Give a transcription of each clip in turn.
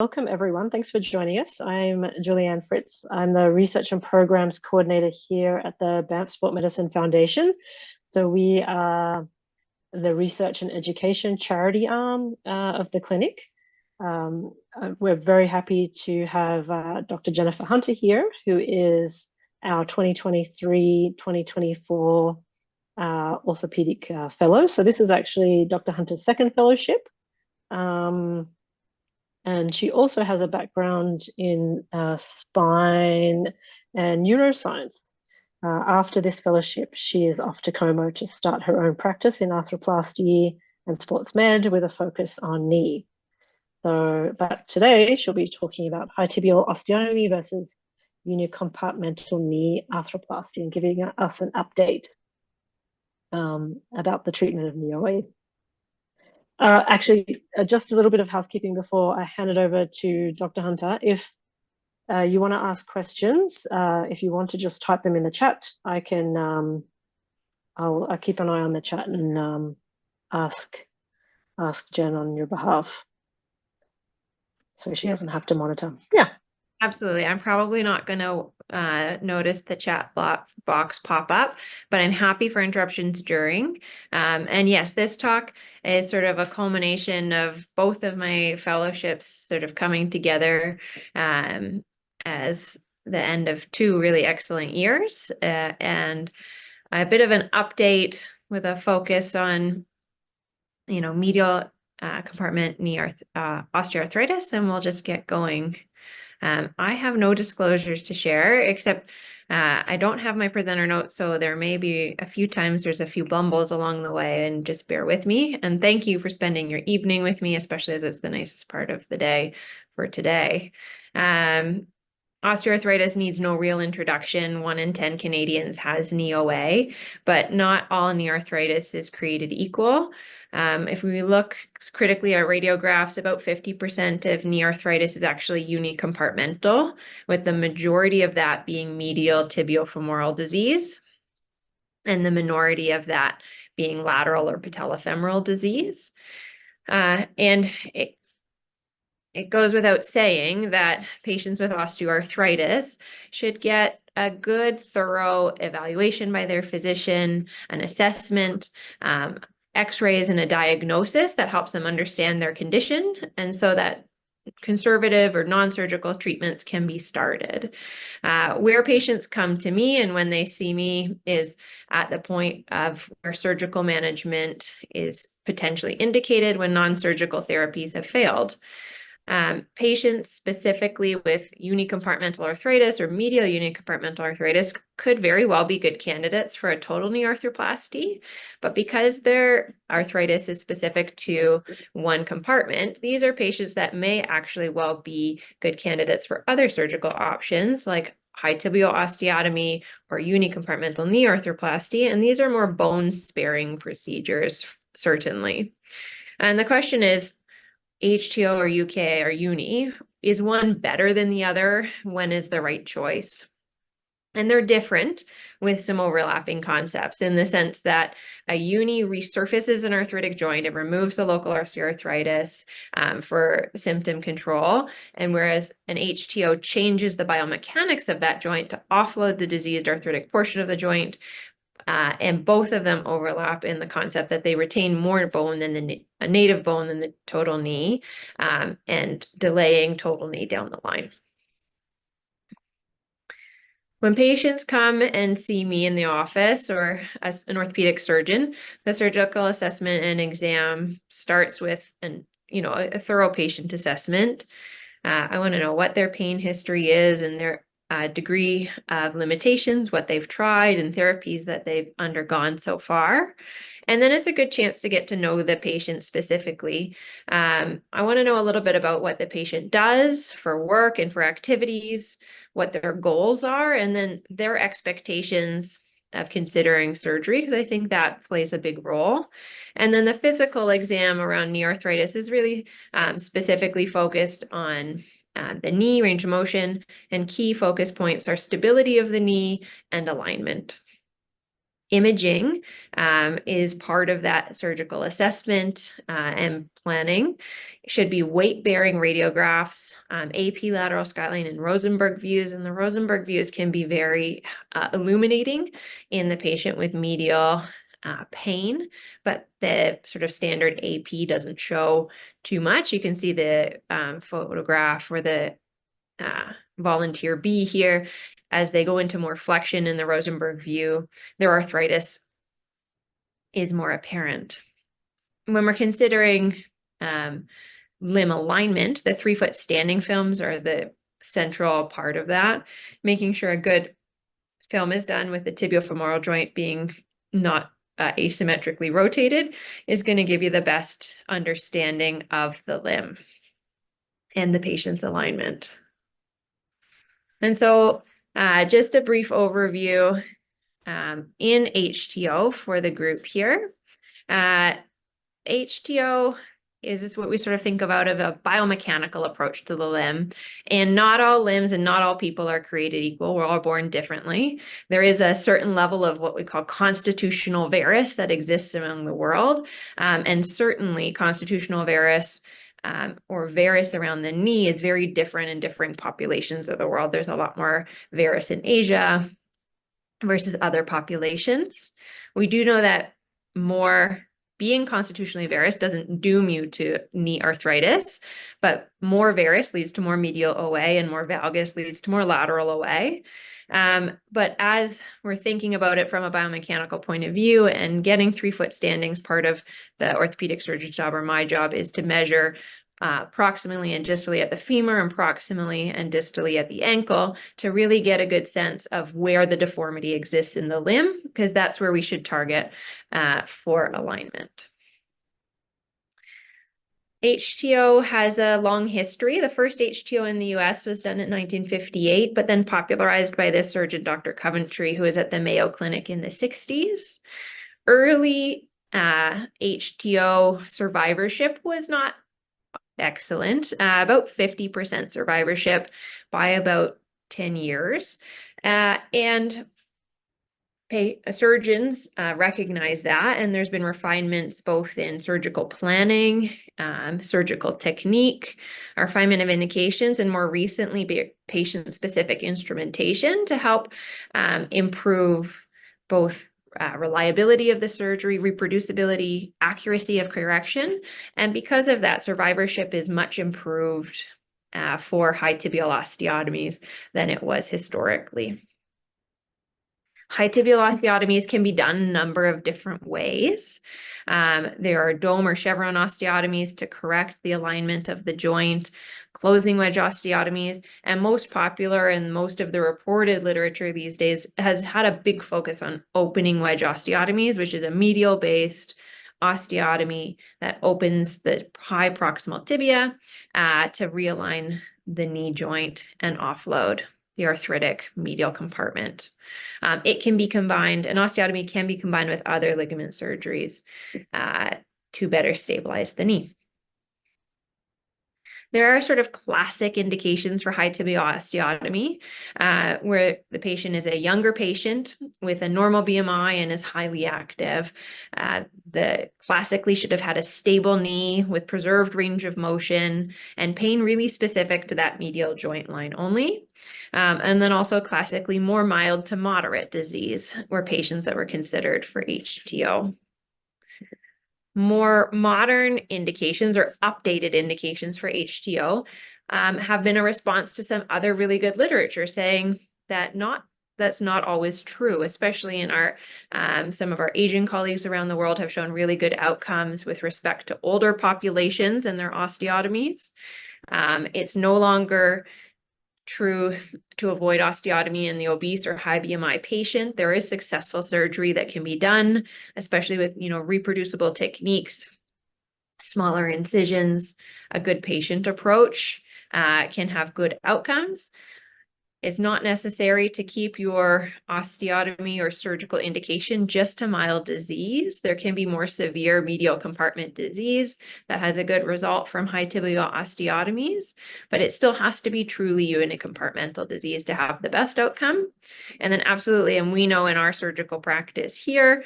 Welcome, everyone. Thanks for joining us. I'm Julianne Fritz. I'm the Research and Programs Coordinator here at the Banff Sport Medicine Foundation. So we are the research and education charity arm of the clinic. We're very happy to have Dr. Jennifer Hunter here, who is our 2023-2024 Orthopaedic Fellow. So this is actually Dr. Hunter's second fellowship. And she also has a background in spine and neuroscience. After this fellowship, she is off to Como to start her own practice in arthroplasty and sports med with a focus on knee. But today she'll be talking about high tibial osteotomy versus unicompartmental knee arthroplasty and giving us an update about the treatment of knee OA. Actually, just a little bit of housekeeping before I hand it over to Dr. Hunter. If you want to ask questions, if you want to just type them in the chat, I can, I'll keep an eye on the chat and ask Jen on your behalf, so she doesn't have to monitor. Yeah. Absolutely. I'm probably not going to notice the chat box pop up, but I'm happy for interruptions during. And yes, this talk is sort of a culmination of both of my fellowships sort of coming together as the end of two really excellent years, and a bit of an update with a focus on, medial compartment knee osteoarthritis, and we'll just get going. I have no disclosures to share, except I don't have my presenter notes, so there may be a few times there's a few bumbles along the way, and just bear with me. And thank you for spending your evening with me, especially as it's the nicest part of the day for today. Osteoarthritis needs no real introduction. 1 in 10 Canadians has knee OA, but not all knee arthritis is created equal. If we look critically at radiographs, about 50% of knee arthritis is actually unicompartmental, with the majority of that being medial tibiofemoral disease, and the minority of that being lateral or patellofemoral disease. And it goes without saying that patients with osteoarthritis should get a good, thorough evaluation by their physician, an assessment, X-rays, and a diagnosis that helps them understand their condition, and so that conservative or non-surgical treatments can be started. Where patients come to me and when they see me is at the point of where surgical management is potentially indicated when non-surgical therapies have failed. Patients specifically with unicompartmental arthritis or medial unicompartmental arthritis could very well be good candidates for a total knee arthroplasty, but because their arthritis is specific to one compartment, these are patients that may actually well be good candidates for other surgical options like high tibial osteotomy or unicompartmental knee arthroplasty, and these are more bone-sparing procedures, certainly. And the question is, HTO or UK or uni, is one better than the other? When is the right choice? And they're different with some overlapping concepts in the sense that a uni resurfaces an arthritic joint, it removes the local osteoarthritis for symptom control, and whereas an HTO changes the biomechanics of that joint to offload the diseased arthritic portion of the joint. And both of them overlap in the concept that they retain more bone than a native bone than the total knee, and delaying total knee down the line. When patients come and see me in the office or as an orthopedic surgeon, the surgical assessment and exam starts with a thorough patient assessment. I want to know what their pain history is and their degree of limitations, what they've tried, and therapies that they've undergone so far. And then it's a good chance to get to know the patient specifically. I want to know a little bit about what the patient does for work and for activities, what their goals are, and then their expectations of considering surgery, because I think that plays a big role. And then the physical exam around knee arthritis is really specifically focused on the knee, range of motion, and key focus points are stability of the knee and alignment. Imaging is part of that surgical assessment and planning. It should be weight-bearing radiographs, AP lateral skyline and Rosenberg views, and the Rosenberg views can be very illuminating in the patient with medial pain, but the sort of standard AP doesn't show too much. You can see the photograph or the volunteer B here. As they go into more flexion in the Rosenberg view, their arthritis is more apparent. When we're considering limb alignment, the 3-foot standing films are the central part of that, making sure a good film is done with the tibiofemoral joint being not asymmetrically rotated is going to give you the best understanding of the limb and the patient's alignment. And so just a brief overview in HTO for the group here. HTO is what we sort of think about of a biomechanical approach to the limb. And not all limbs and not all people are created equal. We're all born differently. There is a certain level of what we call constitutional varus that exists among the world. And certainly constitutional varus or varus around the knee is very different in different populations of the world. There's a lot more varus in Asia versus other populations. We do know that more being constitutionally varus doesn't doom you to knee arthritis, but more varus leads to more medial OA and more valgus leads to more lateral OA. But as we're thinking about it from a biomechanical point of view and getting 3-foot standings, part of the orthopedic surgeon's job or my job is to measure proximally and distally at the femur and proximally and distally at the ankle to really get a good sense of where the deformity exists in the limb, because that's where we should target for alignment. HTO has a long history. The first HTO in the US was done in 1958, but then popularized by this surgeon, Dr. Coventry, who was at the Mayo Clinic in the 60s. Early HTO survivorship was not excellent, about 50% survivorship by about 10 years. And surgeons recognize that, and there's been refinements both in surgical planning, surgical technique, refinement of indications, and more recently patient-specific instrumentation to help improve both reliability of the surgery, reproducibility, accuracy of correction. And because of that, survivorship is much improved for high tibial osteotomies than it was historically. High tibial osteotomies can be done a number of different ways. There are dome or chevron osteotomies to correct the alignment of the joint, closing wedge osteotomies, and most popular and most of the reported literature these days has had a big focus on opening wedge osteotomies, which is a medial-based osteotomy that opens the high proximal tibia to realign the knee joint and offload the arthritic medial compartment. It can be combined, an osteotomy can be combined with other ligament surgeries to better stabilize the knee. There are sort of classic indications for high tibial osteotomy, where the patient is a younger patient with a normal BMI and is highly active. The classically should have had a stable knee with preserved range of motion and pain really specific to that medial joint line only. And then also classically more mild to moderate disease were patients that were considered for HTO. More modern indications or updated indications for HTO have been a response to some other really good literature saying that that's not always true, especially in our some of our Asian colleagues around the world have shown really good outcomes with respect to older populations and their osteotomies. It's no longer true to avoid osteotomy in the obese or high BMI patient. There is successful surgery that can be done, especially with reproducible techniques, smaller incisions, a good patient approach can have good outcomes. It's not necessary to keep your osteotomy or surgical indication just to mild disease. There can be more severe medial compartment disease that has a good result from high tibial osteotomies, but it still has to be truly unicompartmental disease to have the best outcome. And then absolutely, and we know in our surgical practice here,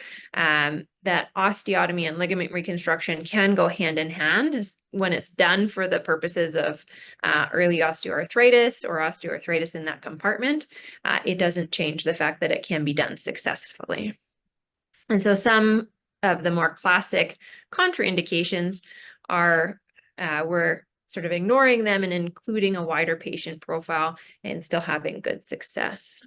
that osteotomy and ligament reconstruction can go hand in hand when it's done for the purposes of early osteoarthritis or osteoarthritis in that compartment. It doesn't change the fact that it can be done successfully. And so some of the more classic contraindications are, we're sort of ignoring them and including a wider patient profile and still having good success.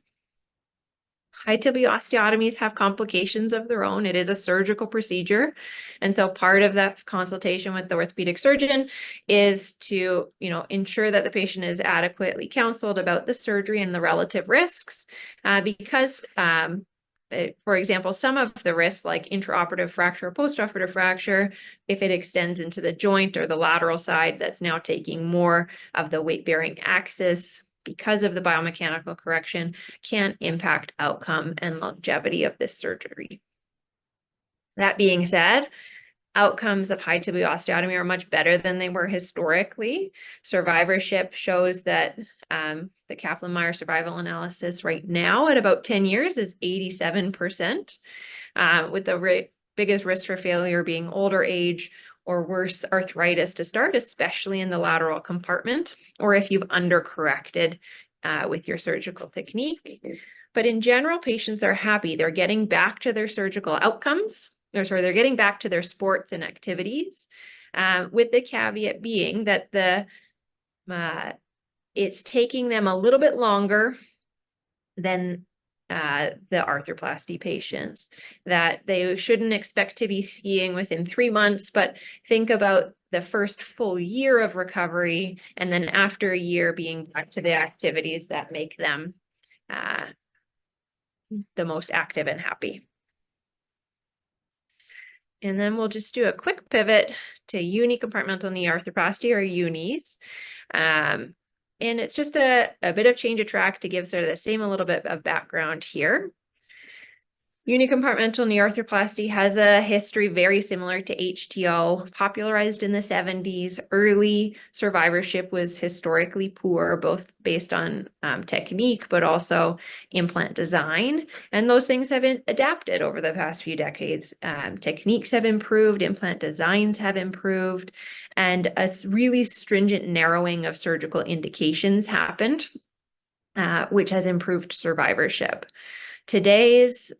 High tibial osteotomies have complications of their own. It is a surgical procedure. And so part of that consultation with the orthopedic surgeon is to, ensure that the patient is adequately counseled about the surgery and the relative risks, because for example, some of the risks like intraoperative fracture or postoperative fracture, if it extends into the joint or the lateral side, that's now taking more of the weight-bearing axis because of the biomechanical correction, can impact outcome and longevity of this surgery. That being said, outcomes of high tibial osteotomy are much better than they were historically. Survivorship shows that the Kaplan-Meier survival analysis right now at about 10 years is 87%, with the biggest risk for failure being older age or worse arthritis to start, especially in the lateral compartment, or if you've undercorrected with your surgical technique. But in general, patients are happy. They're getting back to their surgical outcomes, they're getting back to their sports and activities, with the caveat being that it's taking them a little bit longer than the arthroplasty patients, that they shouldn't expect to be skiing within 3 months, but think about the first full year of recovery, and then after a year being back to the activities that make them the most active and happy. And then we'll just do a quick pivot to unicompartmental knee arthroplasty, or unis. And it's just a bit of change of track to give sort of the same a little bit of background here. Unicompartmental knee arthroplasty has a history very similar to HTO, popularized in the 70s. Early survivorship was historically poor, both based on technique, but also implant design. And those things have been adapted over the past few decades. Techniques have improved, implant designs have improved, and a really stringent narrowing of surgical indications happened, which has improved survivorship. Today's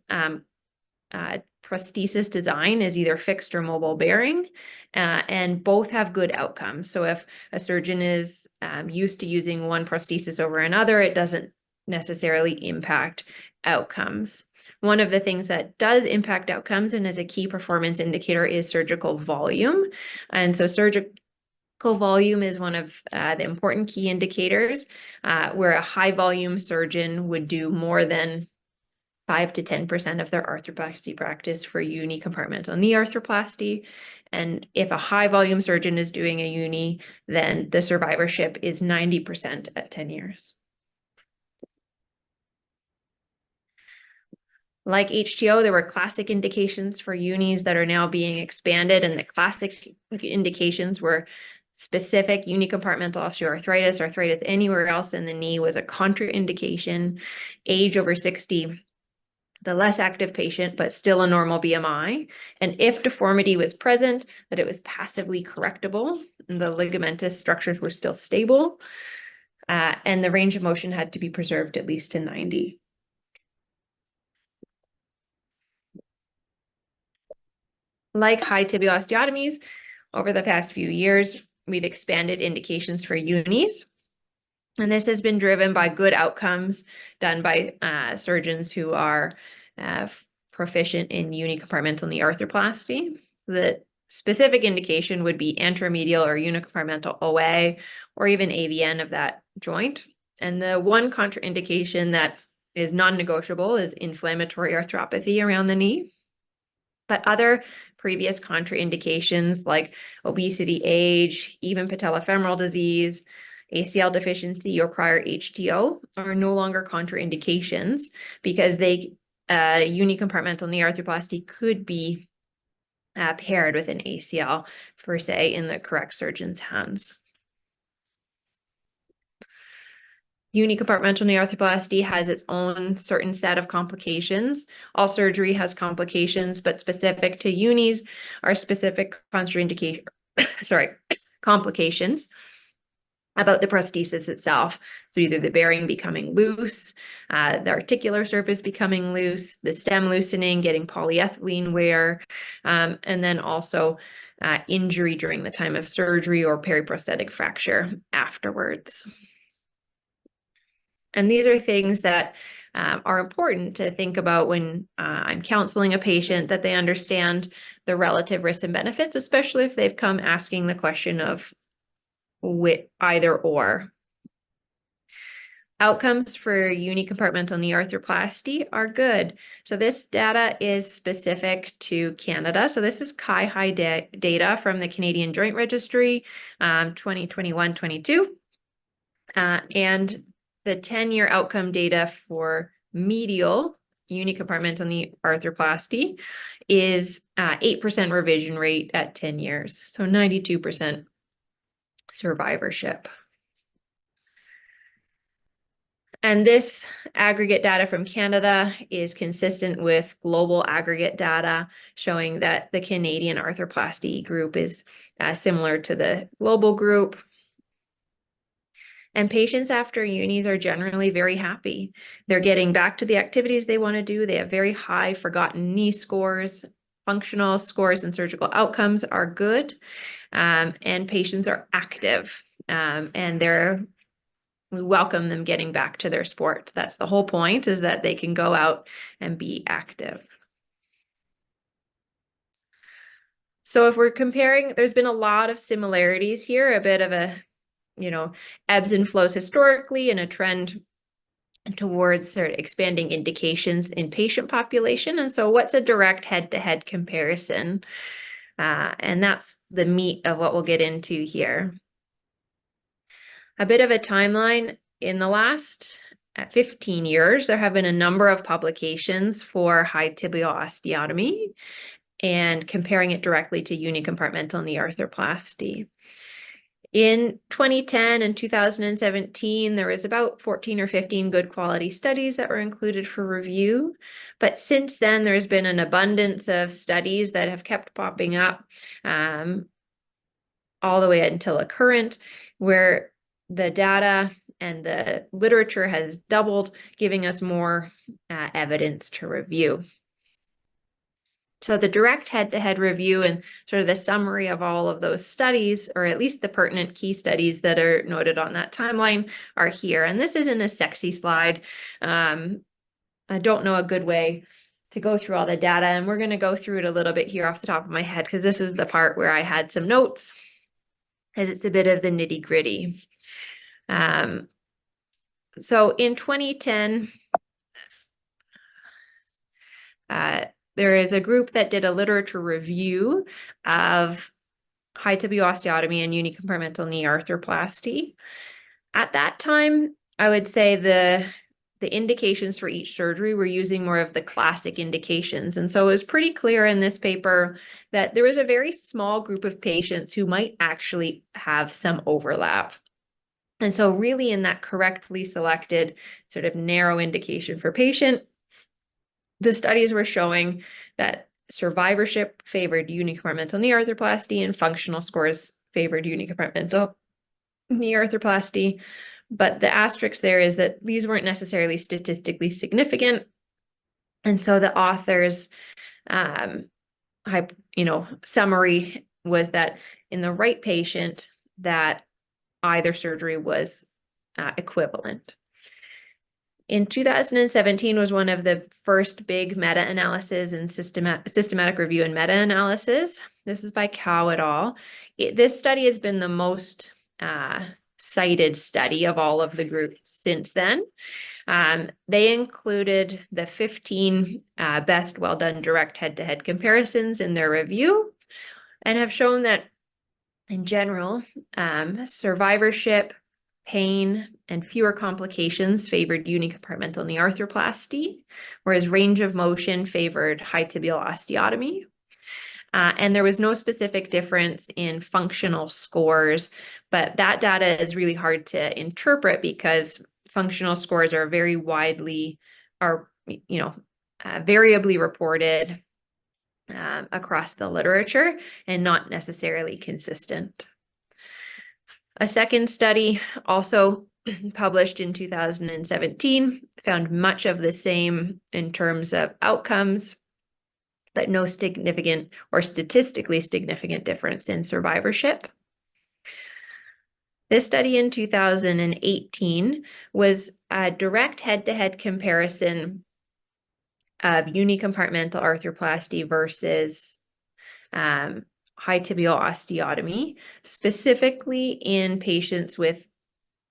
prosthesis design is either fixed or mobile bearing, and both have good outcomes. So if a surgeon is used to using one prosthesis over another, it doesn't necessarily impact outcomes. One of the things that does impact outcomes and is a key performance indicator is surgical volume. And so surgical volume is one of the important key indicators, where a high volume surgeon would do more than 5 to 10% of their arthroplasty practice for unicompartmental knee arthroplasty. And if a high volume surgeon is doing a uni, then the survivorship is 90% at 10 years. Like HTO, there were classic indications for unis that are now being expanded, and the classic indications were specific unicompartmental osteoarthritis, arthritis anywhere else in the knee was a contraindication, age over 60, the less active patient, but still a normal BMI. And if deformity was present, that it was passively correctable, and the ligamentous structures were still stable, and the range of motion had to be preserved at least to 90. Like high tibial osteotomies, over the past few years, we've expanded indications for unis. And this has been driven by good outcomes done by surgeons who are proficient in unicompartmental knee arthroplasty. The specific indication would be anteromedial or unicompartmental OA, or even AVN of that joint. And the one contraindication that is non-negotiable is inflammatory arthropathy around the knee. But other previous contraindications like obesity, age, even patellofemoral disease, ACL deficiency or prior HTO are no longer contraindications because unicompartmental knee arthroplasty could be paired with an ACL, per se, in the correct surgeon's hands. Unicompartmental knee arthroplasty has its own certain set of complications. All surgery has complications, but specific to unis are specific complications about the prosthesis itself. So either the bearing becoming loose, the articular surface becoming loose, the stem loosening, getting polyethylene wear, and then also injury during the time of surgery or periprosthetic fracture afterwards. And these are things that are important to think about when I'm counseling a patient, that they understand the relative risks and benefits, especially if they've come asking the question of either or. Outcomes for unicompartmental knee arthroplasty are good. So this data is specific to Canada. So this is High data from the Canadian Joint Registry, 2021-22. And the 10-year outcome data for medial unicompartmental knee arthroplasty is 8% revision rate at 10 years. So 92% survivorship. And this aggregate data from Canada is consistent with global aggregate data showing that the Canadian arthroplasty group is similar to the global group. And patients after unis are generally very happy. They're getting back to the activities they want to do. They have very high forgotten knee scores. Functional scores and surgical outcomes are good. And patients are active. And we welcome them getting back to their sport. That's the whole point, is that they can go out and be active. So if we're comparing, there's been a lot of similarities here, a bit of a, ebbs and flows historically and a trend towards sort of expanding indications in patient population. And so what's a direct head-to-head comparison? And that's the meat of what we'll get into here. A bit of a timeline. In the last 15 years, there have been a number of publications for high tibial osteotomy and comparing it directly to unicompartmental knee arthroplasty. In 2010 and 2017, there was about 14 or 15 good quality studies that were included for review. But since then, there's been an abundance of studies that have kept popping up all the way until a current, where the data and the literature has doubled, giving us more evidence to review. So the direct head-to-head review and sort of the summary of all of those studies, or at least the pertinent key studies that are noted on that timeline, are here. And this isn't a sexy slide. I don't know a good way to go through all the data, and we're going to go through it a little bit here off the top of my head, because this is the part where I had some notes, because it's a bit of the nitty-gritty. So in 2010, there is a group that did a literature review of high tibial osteotomy and unicompartmental knee arthroplasty. At that time, I would say the indications for each surgery were using more of the classic indications. And so it was pretty clear in this paper that there was a very small group of patients who might actually have some overlap. And so really in that correctly selected sort of narrow indication for patient, the studies were showing that survivorship favored unicompartmental knee arthroplasty and functional scores favored unicompartmental knee arthroplasty. But the asterisk there is that these weren't necessarily statistically significant. And so the author's summary was that in the right patient, that either surgery was equivalent. In 2017 was one of the first big meta-analysis and systematic review and meta-analysis. This is by Cow et al. This study has been the most cited study of all of the groups since then. They included the 15 best well-done direct head-to-head comparisons in their review and have shown that in general, survivorship pain, and fewer complications favored unicompartmental knee arthroplasty, whereas range of motion favored high tibial osteotomy. And there was no specific difference in functional scores, but that data is really hard to interpret because functional scores are very widely, variably reported across the literature and not necessarily consistent. A second study, also published in 2017, found much of the same in terms of outcomes, but no significant or statistically significant difference in survivorship. This study in 2018 was a direct head-to-head comparison of unicompartmental arthroplasty versus high tibial osteotomy, specifically in patients with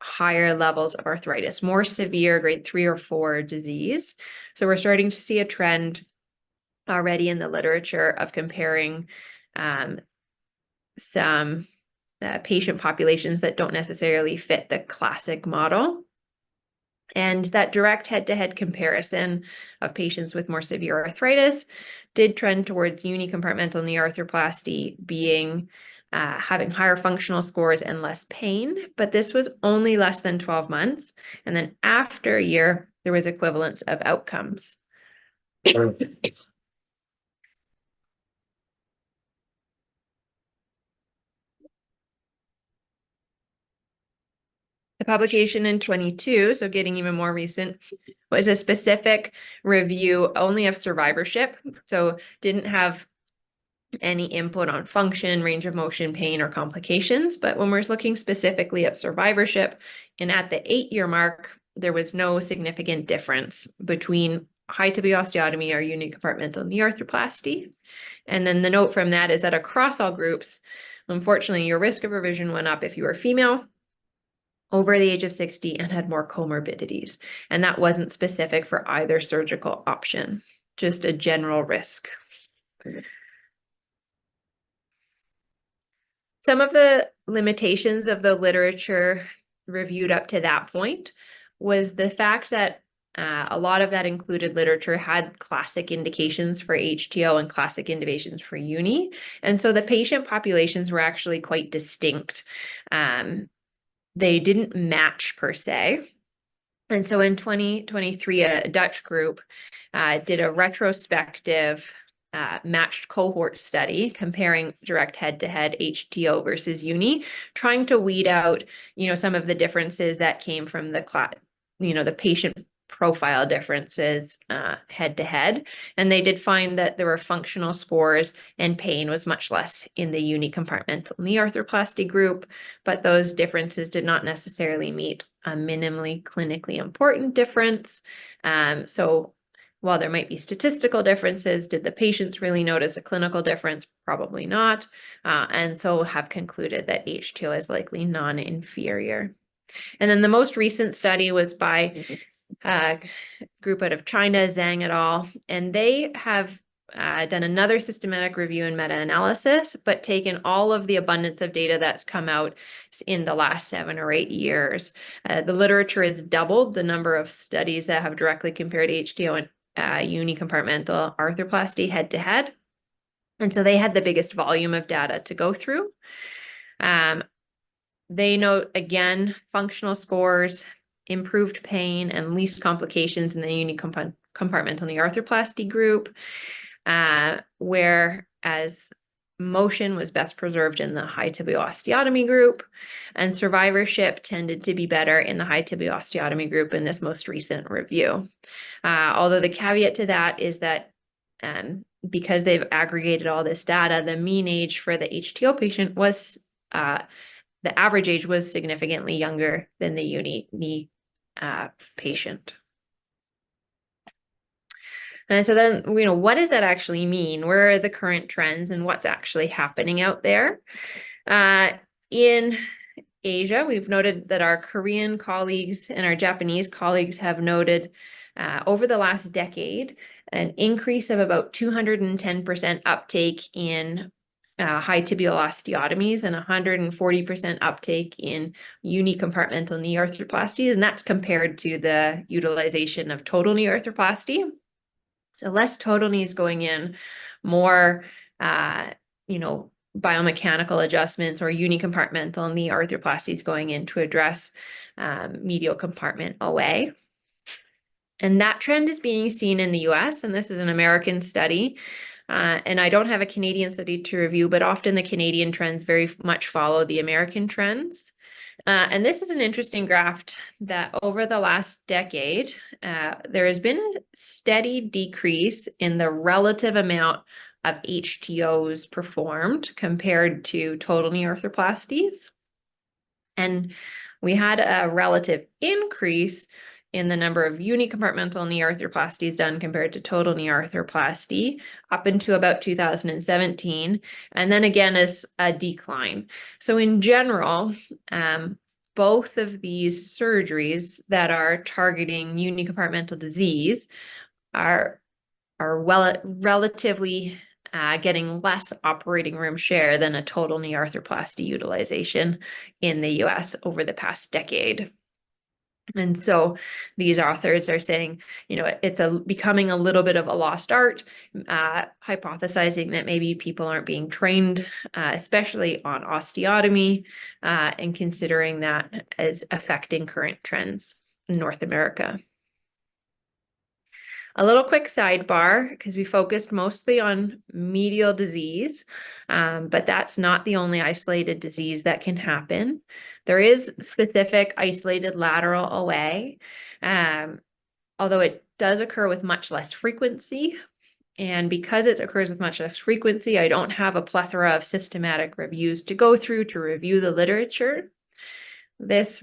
higher levels of arthritis, more severe grade 3 or 4 disease. So we're starting to see a trend already in the literature of comparing some patient populations that don't necessarily fit the classic model. And that direct head-to-head comparison of patients with more severe arthritis did trend towards unicompartmental knee arthroplasty being having higher functional scores and less pain, but this was only less than 12 months. And then after a year, there was equivalence of outcomes. The publication in 22, so getting even more recent, was a specific review only of survivorship. So didn't have any input on function, range of motion, pain, or complications. But when we're looking specifically at survivorship, and at the 8-year mark, there was no significant difference between high tibial osteotomy or unicompartmental knee arthroplasty. And then the note from that is that across all groups, unfortunately, your risk of revision went up if you were female, over the age of 60, and had more comorbidities. And that wasn't specific for either surgical option, just a general risk. Some of the limitations of the literature reviewed up to that point was the fact that a lot of that included literature had classic indications for HTO and classic indications for uni. And so the patient populations were actually quite distinct. They didn't match per se. And so in 2023, a Dutch group did a retrospective matched cohort study comparing direct head-to-head HTO versus uni, trying to weed out, some of the differences that came from the patient profile differences head-to-head. And they did find that there were functional scores and pain was much less in the unicompartmental knee arthroplasty group, but those differences did not necessarily meet a minimally clinically important difference. So while there might be statistical differences, did the patients really notice a clinical difference? Probably not. And so have concluded that HTO is likely non-inferior. And then the most recent study was by a group out of China, Zhang et al., and they have done another systematic review and meta-analysis, but taken all of the abundance of data that's come out in the last 7 or 8 years. The literature has doubled the number of studies that have directly compared HTO and unicompartmental arthroplasty head-to-head. And so they had the biggest volume of data to go through. They note, again, functional scores, improved pain, and least complications in the unicompartmental knee arthroplasty group, whereas motion was best preserved in the high tibial osteotomy group, and survivorship tended to be better in the high tibial osteotomy group in this most recent review. Although the caveat to that is that because they've aggregated all this data, the mean age for the HTO patient was the average age was significantly younger than the uni knee patient. And so then, what does that actually mean? Where are the current trends and what's actually happening out there? In Asia, we've noted that our Korean colleagues and our Japanese colleagues have noted over the last decade an increase of about 210% uptake in high tibial osteotomies and 140% uptake in unicompartmental knee arthroplasty, and that's compared to the utilization of total knee arthroplasty. So less total knees going in, more, biomechanical adjustments or unicompartmental knee arthroplasties going in to address medial compartment OA. And that trend is being seen in the US, and this is an American study. And I don't have a Canadian study to review, but often the Canadian trends very much follow the American trends. And this is an interesting graph that over the last decade, there has been a steady decrease in the relative amount of HTOs performed compared to total knee arthroplasties. And we had a relative increase in the number of unicompartmental knee arthroplasties done compared to total knee arthroplasty up into about 2017, and then again as a decline. So in general, both of these surgeries that are targeting unicompartmental disease are relatively getting less operating room share than a total knee arthroplasty utilization in the US over the past decade. And so these authors are saying, it's becoming a little bit of a lost art, hypothesizing that maybe people aren't being trained, especially on osteotomy, and considering that as affecting current trends in North America. A little quick sidebar, because we focused mostly on medial disease, but that's not the only isolated disease that can happen. There is specific isolated lateral OA, although it does occur with much less frequency. And because it occurs with much less frequency, I don't have a plethora of systematic reviews to go through to review the literature. This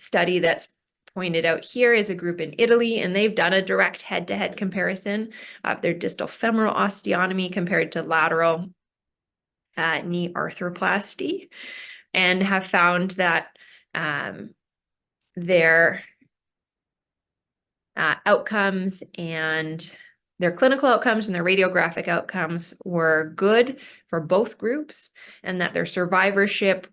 study that's pointed out here is a group in Italy, and they've done a direct head-to-head comparison of their distal femoral osteotomy compared to lateral knee arthroplasty, and have found that their outcomes and their clinical outcomes and their radiographic outcomes were good for both groups, and that their survivorship,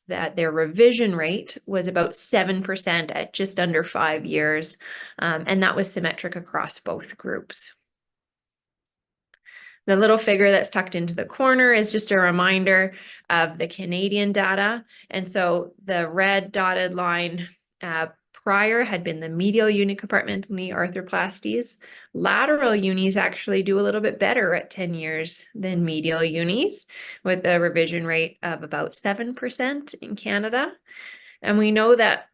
that their revision rate was about 7% at just under 5 years, and that was symmetric across both groups. The little figure that's tucked into the corner is just a reminder of the Canadian data. And so the red dotted line prior had been the medial unicompartmental knee arthroplasties. Lateral unis actually do a little bit better at 10 years than medial unis, with a revision rate of about 7% in Canada. And we know that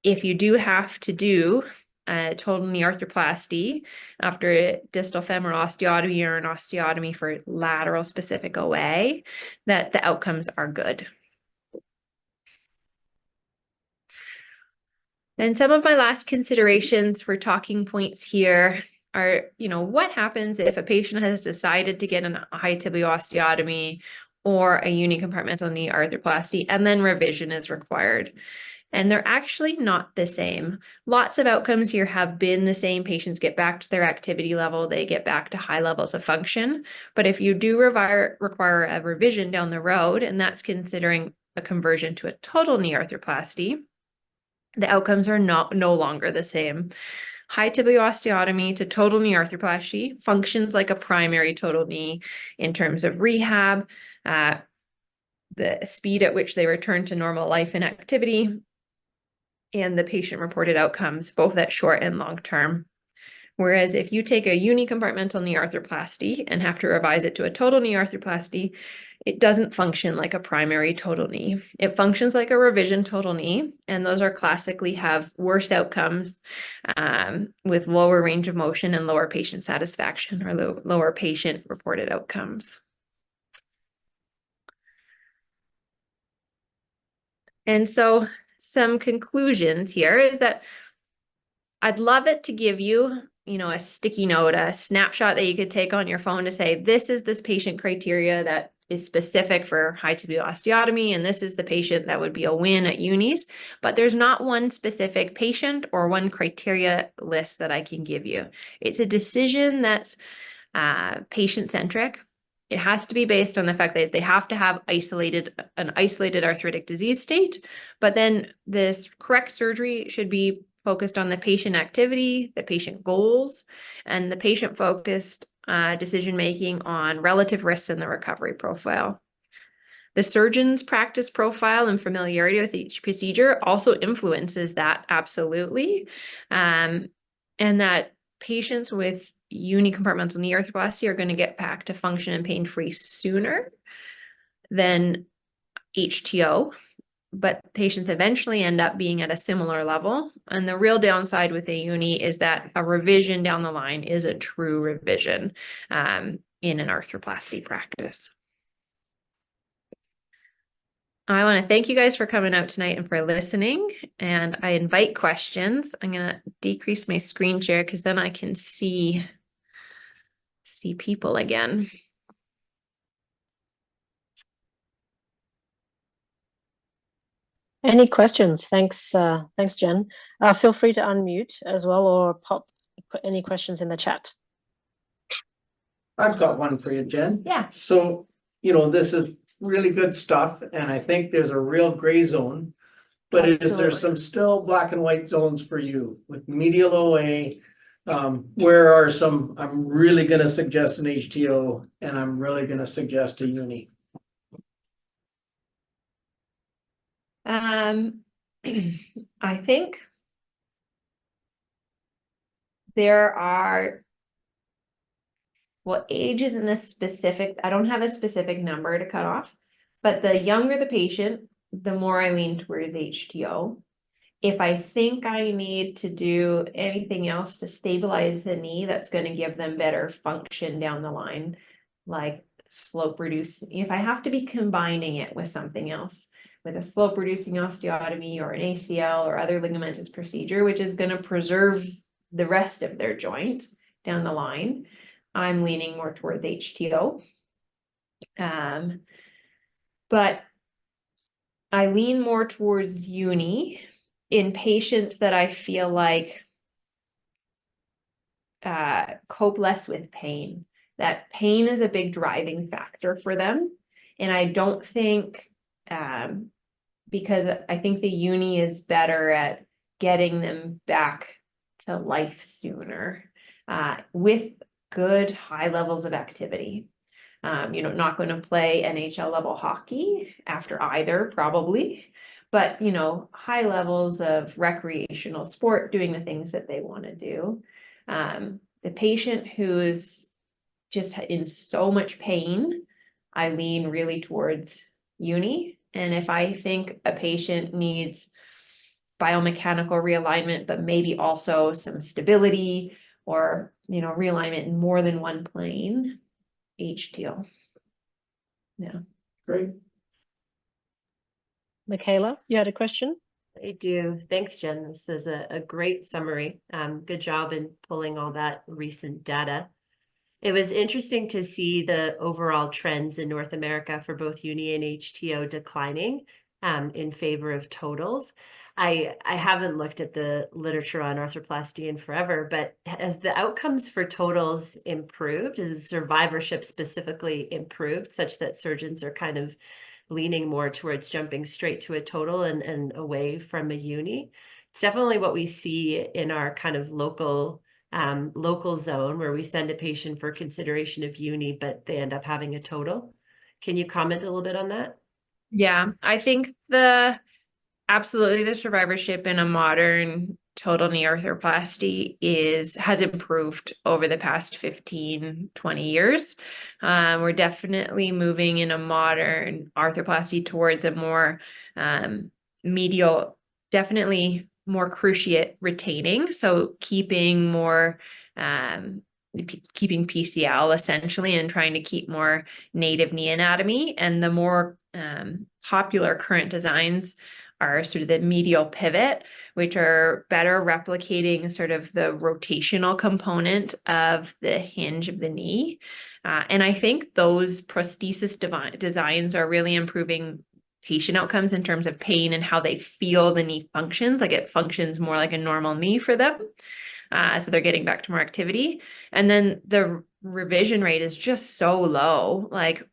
if you do have to do a total knee arthroplasty after a distal femoral osteotomy or an osteotomy for lateral specific OA, that the outcomes are good. And some of my last considerations for talking points here are, what happens if a patient has decided to get a high tibial osteotomy or a unicompartmental knee arthroplasty, and then revision is required? And they're actually not the same. Lots of outcomes here have been the same. Patients get back to their activity level, they get back to high levels of function. But if you do require a revision down the road, and that's considering a conversion to a total knee arthroplasty, the outcomes are no longer the same. High tibial osteotomy to total knee arthroplasty functions like a primary total knee in terms of rehab, the speed at which they return to normal life and activity, and the patient-reported outcomes, both at short and long term. Whereas if you take a unicompartmental knee arthroplasty and have to revise it to a total knee arthroplasty, it doesn't function like a primary total knee. It functions like a revision total knee, and those are classically have worse outcomes with lower range of motion and lower patient satisfaction, or lower patient-reported outcomes. And so some conclusions here is that I'd love it to give you, a sticky note, a snapshot that you could take on your phone to say, this is this patient criteria that is specific for high tibial osteotomy, and this is the patient that would be a win at unis. But there's not one specific patient or one criteria list that I can give you. It's a decision that's patient-centric. It has to be based on the fact that they have to have an isolated arthritic disease state, but then this correct surgery should be focused on the patient activity, the patient goals, and the patient-focused decision-making on relative risks in the recovery profile. The surgeon's practice profile and familiarity with each procedure also influences that absolutely. And that patients with unicompartmental knee arthroplasty are going to get back to function and pain-free sooner than HTO, but patients eventually end up being at a similar level. And the real downside with a uni is that a revision down the line is a true revision in an arthroplasty practice. I want to thank you guys for coming out tonight and for listening. And I invite questions. I'm going to decrease my screen share because then I can see people again. Any questions? Thanks, Jen. Feel free to unmute as well, or put any questions in the chat. I've got one for you, Jen. Yeah. So, this is really good stuff, and I think there's a real gray zone. But is there some still black and white zones for you with medial OA? Where are some? I'm really going to suggest an HTO, and I'm really going to suggest a uni. I think there are, well, age isn't a specific, I don't have a specific number to cut off, but the younger the patient, the more I lean towards HTO. If I think I need to do anything else to stabilize the knee that's going to give them better function down the line, like slope reducing, if I have to be combining it with something else, with a slope reducing osteotomy or an ACL or other ligamentous procedure, which is going to preserve the rest of their joint down the line, I'm leaning more towards HTO. But I lean more towards uni in patients that I feel like cope less with pain. That pain is a big driving factor for them. And I don't think, because I think the uni is better at getting them back to life sooner with good high levels of activity. Not going to play NHL level hockey after either, probably, but, high levels of recreational sport, doing the things that they want to do. The patient who's just in so much pain, I lean really towards uni. And if I think a patient needs biomechanical realignment, but maybe also some stability or, realignment in more than one plane, HTO. Yeah. Great. Michaela, you had a question? I do. Thanks, Jen. This is a great summary. Good job in pulling all that recent data. It was interesting to see the overall trends in North America for both uni and HTO declining in favor of totals. I haven't looked at the literature on arthroplasty in forever, but has the outcomes for totals improved? Is the survivorship specifically improved such that surgeons are kind of leaning more towards jumping straight to a total and away from a uni? It's definitely what we see in our kind of local zone where we send a patient for consideration of uni, but they end up having a total. Can you comment a little bit on that? Yeah, I think absolutely the survivorship in a modern total knee arthroplasty has improved over the past 15, 20 years. We're definitely moving in a modern arthroplasty towards a more medial, definitely more cruciate retaining. So keeping more, keeping PCL essentially and trying to keep more native knee anatomy. And the more popular current designs are sort of the medial pivot, which are better replicating sort of the rotational component of the hinge of the knee. And I think those prosthesis designs are really improving patient outcomes in terms of pain and how they feel the knee functions, like it functions more like a normal knee for them. So they're getting back to more activity. And then the revision rate is just so low, like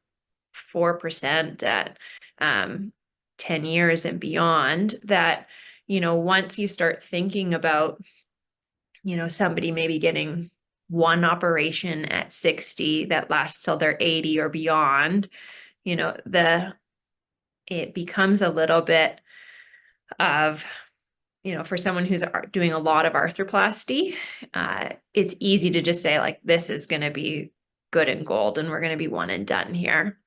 4% at 10 years and beyond, that, once you start thinking about, somebody maybe getting one operation at 60 that lasts till they're 80 or beyond, it becomes a little bit of, for someone who's doing a lot of arthroplasty, it's easy to just say, like, this is going to be good and gold and we're going to be one and done here.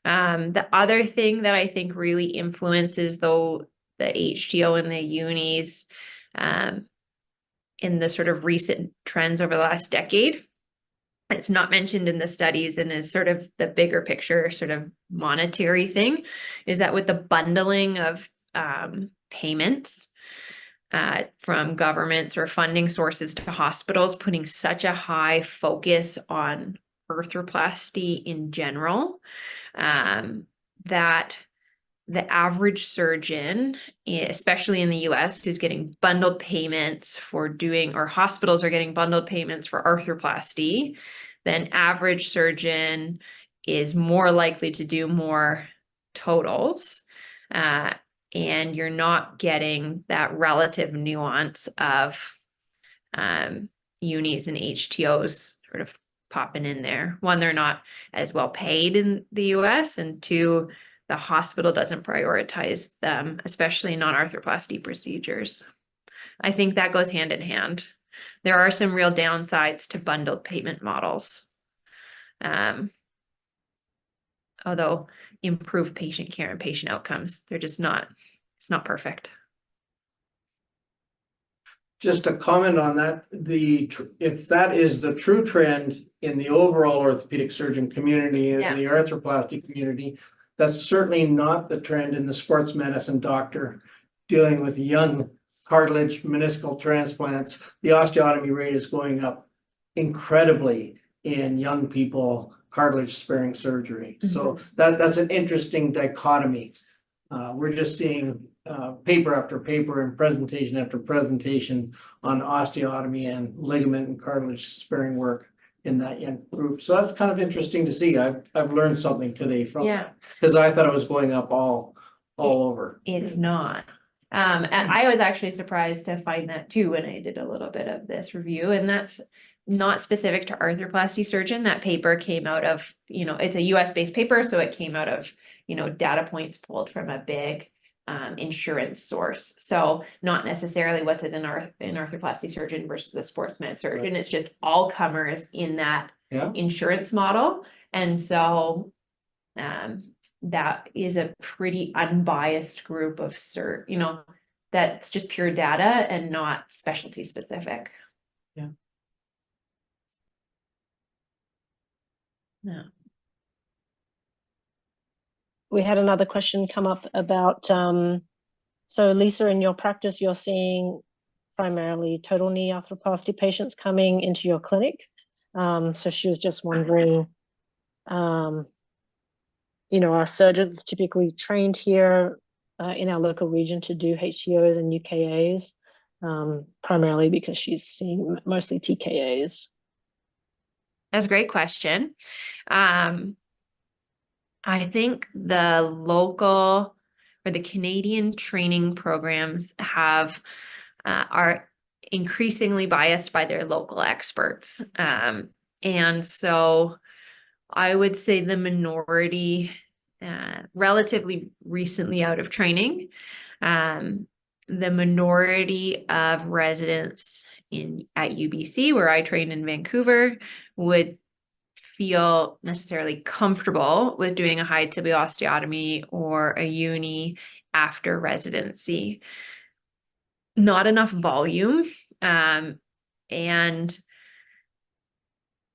The other thing that I think really influences, though, the HTO and the unis in the sort of recent trends over the last decade, it's not mentioned in the studies and is sort of the bigger picture sort of monetary thing, is that with the bundling of payments from governments or funding sources to hospitals, putting such a high focus on arthroplasty in general, that the average surgeon, especially in the US, who's getting bundled payments for doing, or hospitals are getting bundled payments for arthroplasty, then average surgeon is more likely to do more totals. And you're not getting that relative nuance of unis and HTOs sort of popping in there. One, they're not as well paid in the US, and two, the hospital doesn't prioritize them, especially non-arthroplasty procedures. I think that goes hand in hand. There are some real downsides to bundled payment models. Although improve patient care and patient outcomes, they're just not, it's not perfect. Just a comment on that, if that is the true trend in the overall orthopedic surgeon community and the arthroplasty community, that's certainly not the trend in the sports medicine doctor dealing with young cartilage meniscal transplants. The osteotomy rate is going up incredibly in young people, cartilage sparing surgery. So that's an interesting dichotomy. We're just seeing paper after paper and presentation after presentation on osteotomy and ligament and cartilage sparing work in that young group. So that's kind of interesting to see. I've learned something today from that, because I thought it was going up all over. It's not. And I was actually surprised to find that too when I did a little bit of this review, and that's not specific to arthroplasty surgeon. That paper came out of, it's a US based paper, so it came out of, data points pulled from a big insurance source. So not necessarily what's it an arthroplasty surgeon versus a sports med surgeon. It's just all comers in that insurance model. And so that is a pretty unbiased group of that's just pure data and not specialty specific. Yeah. We had another question come up about, so Lisa, in your practice, you're seeing primarily total knee arthroplasty patients coming into your clinic. So she was just wondering, are surgeons typically trained here in our local region to do HTOs and UKAs, primarily because she's seeing mostly TKAs? That's a great question. I think the local or the Canadian training programs are increasingly biased by their local experts. And so I would say the minority, relatively recently out of training, the minority of residents at UBC, where I trained in Vancouver, would feel necessarily comfortable with doing a high tibial osteotomy or a uni after residency. Not enough volume, and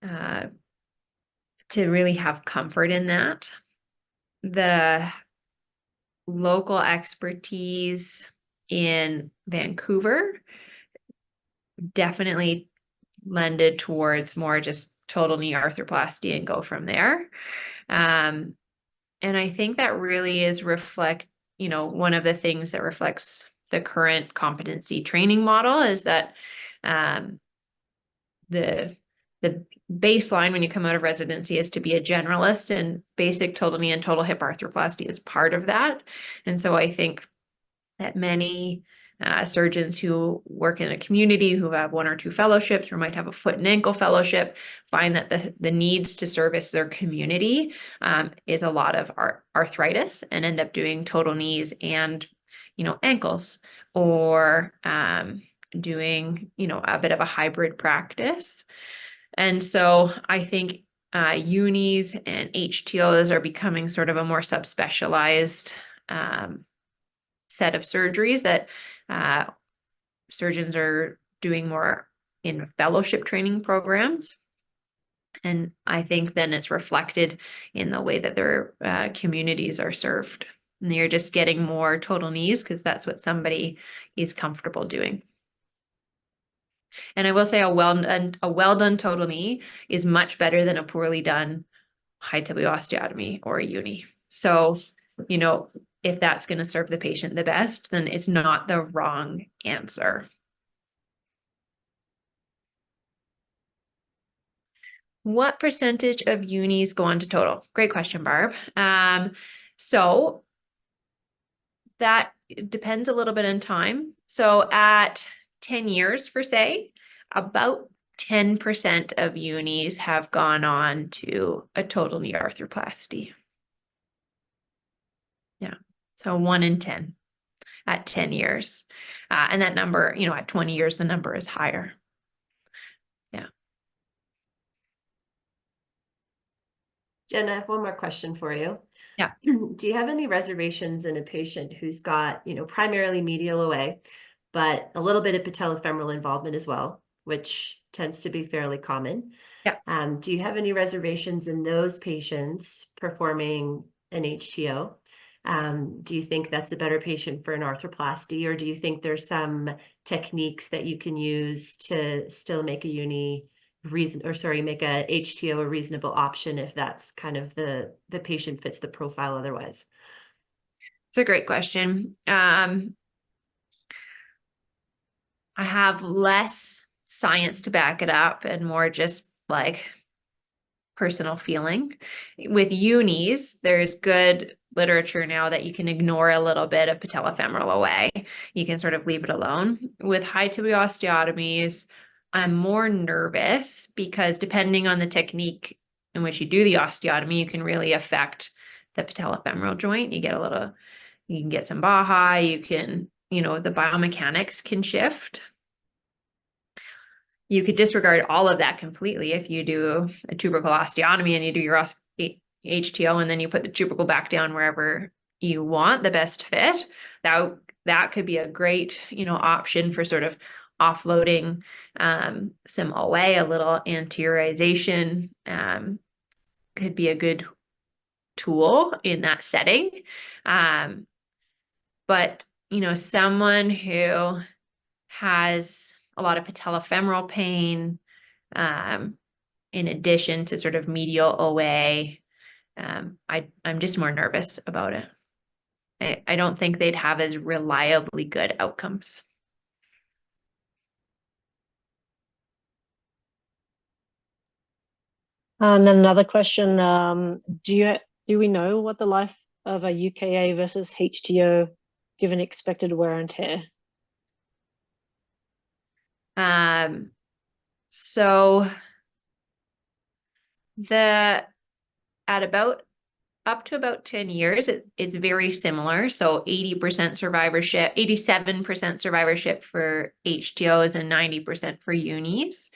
to really have comfort in that. The local expertise in Vancouver definitely lended towards more just total knee arthroplasty and go from there. And I think that really is one of the things that reflects the current competency training model is that the baseline when you come out of residency is to be a generalist, and basic total knee and total hip arthroplasty is part of that. And so I think that many surgeons who work in a community, who have 1 or 2 fellowships, or might have a foot and ankle fellowship, find that the needs to service their community is a lot of arthritis, and end up doing total knees and, ankles, or doing, a bit of a hybrid practice. And so I think unis and HTOs are becoming sort of a more subspecialized set of surgeries that surgeons are doing more in fellowship training programs. And I think then it's reflected in the way that their communities are served. And you're just getting more total knees because that's what somebody is comfortable doing. And I will say a well done total knee is much better than a poorly done high tibial osteotomy or a uni. So, if that's going to serve the patient the best, then it's not the wrong answer. What percentage of unis go on to total? Great question, Barb. So that depends a little bit in time. So at 10 years, for say, about 10% of unis have gone on to a total knee arthroplasty. Yeah. So 1 in 10 at 10 years. And that number, at 20 years, the number is higher. Yeah. Jen, I have one more question for you. Yeah. Do you have any reservations in a patient who's got, primarily medial OA, but a little bit of patellofemoral involvement as well, which tends to be fairly common? Yeah. Do you have any reservations in those patients performing an HTO? Do you think that's a better patient for an arthroplasty, or do you think there's some techniques that you can use to still make a make a HTO a reasonable option if that's kind of the patient fits the profile otherwise? It's a great question. I have less science to back it up and more just like personal feeling. With unis, there's good literature now that you can ignore a little bit of patellofemoral OA. You can sort of leave it alone. With high tibial osteotomies, I'm more nervous because depending on the technique in which you do the osteotomy, you can really affect the patellofemoral joint. You can get some Baja, the biomechanics can shift. You could disregard all of that completely if you do a tubercle osteotomy and you do your HTO and then you put the tubercle back down wherever you want the best fit. That could be a great, option for sort of offloading some OA, a little anteriorization could be a good tool in that setting. But, someone who has a lot of patellofemoral pain, in addition to sort of medial OA, I'm just more nervous about it. I don't think they'd have as reliably good outcomes. And then another question, do we know what the life of a UKA versus HTO given expected wear and tear? So at about up to about 10 years, it's very similar. So 80% survivorship, 87% survivorship for HTOs and 90% for unis.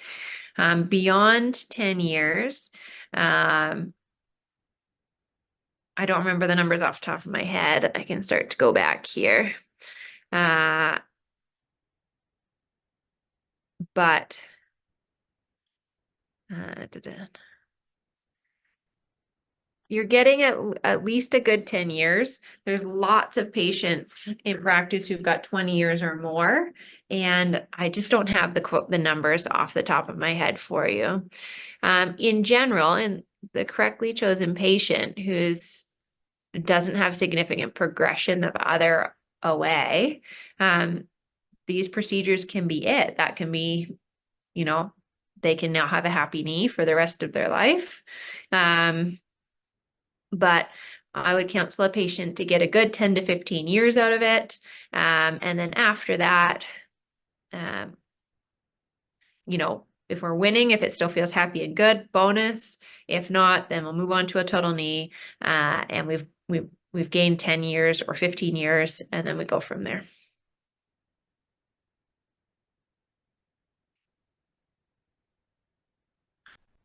Beyond 10 years, I don't remember the numbers off the top of my head. I can start to go back here. But you're getting at least a good 10 years. There's lots of patients in practice who've got 20 years or more, and I just don't have the numbers off the top of my head for you. In general, in the correctly chosen patient who doesn't have significant progression of other OA, these procedures can be it. That can be, they can now have a happy knee for the rest of their life. But I would counsel a patient to get a good 10 to 15 years out of it. And then after that, you know, if we're winning, if it still feels happy and good, bonus. If not, then we'll move on to a total knee. And we've gained 10 years or 15 years, and then we go from there.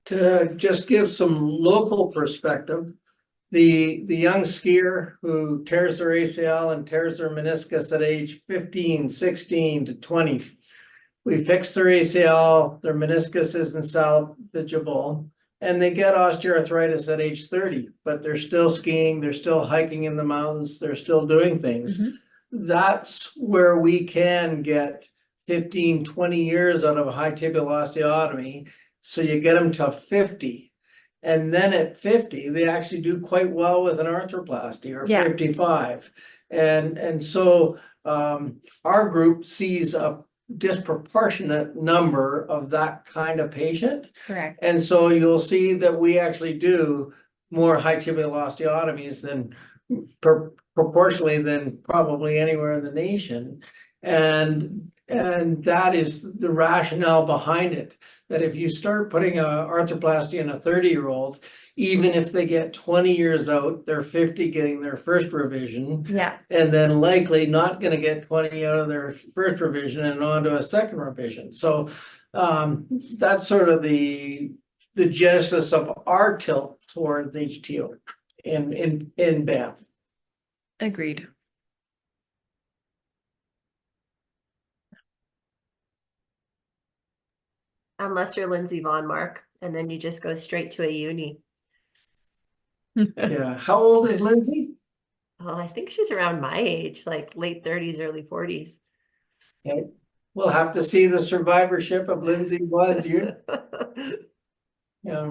To just give some local perspective, the young skier who tears their ACL and tears their meniscus at age 15, 16 to 20, we fix their ACL, their meniscus isn't salvageable, and they get osteoarthritis at age 30, but they're still skiing, they're still hiking in the mountains, they're still doing things. That's where we can get 15, 20 years out of a high tibial osteotomy. So you get them to 50. And then at 50, they actually do quite well with an arthroplasty, or 55. And so our group sees a disproportionate number of that kind of patient. Correct. And so you'll see that we actually do more high tibial osteotomies than proportionally than probably anywhere in the nation. And that is the rationale behind it, that if you start putting a arthroplasty in a 30-year-old, even if they get 20 years out, they're 50 getting their first revision. Yeah. And then likely not going to get 20 out of their first revision and on to a second revision. So that's sort of the genesis of our tilt towards HTO in Banff. Agreed. Unless you're Lindsay Von Mark, and then you just go straight to a uni. Yeah. How old is Lindsay? Oh, I think she's around my age, like late 30s, early 40s. Okay. We'll have to see the survivorship of Lindsay was you. Yeah.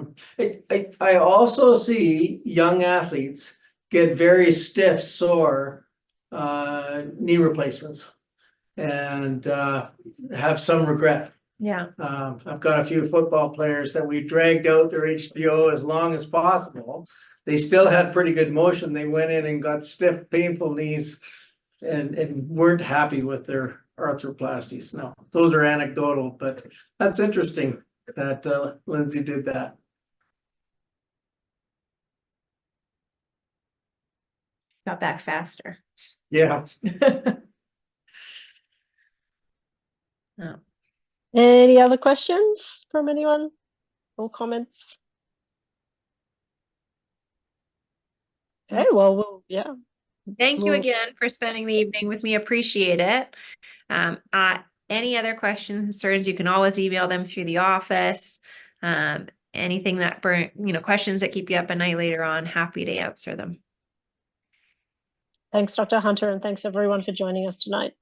I also see young athletes get very stiff, sore knee replacements and have some regret. Yeah. I've got a few football players that we dragged out their HTO as long as possible. They still had pretty good motion. They went in and got stiff, painful knees and weren't happy with their arthroplasties. No, those are anecdotal, but that's interesting that Lindsay did that. Got back faster. Yeah. Oh. Any other questions from anyone or comments? Okay, well, yeah. Thank you again for spending the evening with me. Appreciate it. Any other questions, concerns, you can always email them through the office. Anything that questions that keep you up at night later on, happy to answer them. Thanks, Dr. Hunter, and thanks everyone for joining us tonight.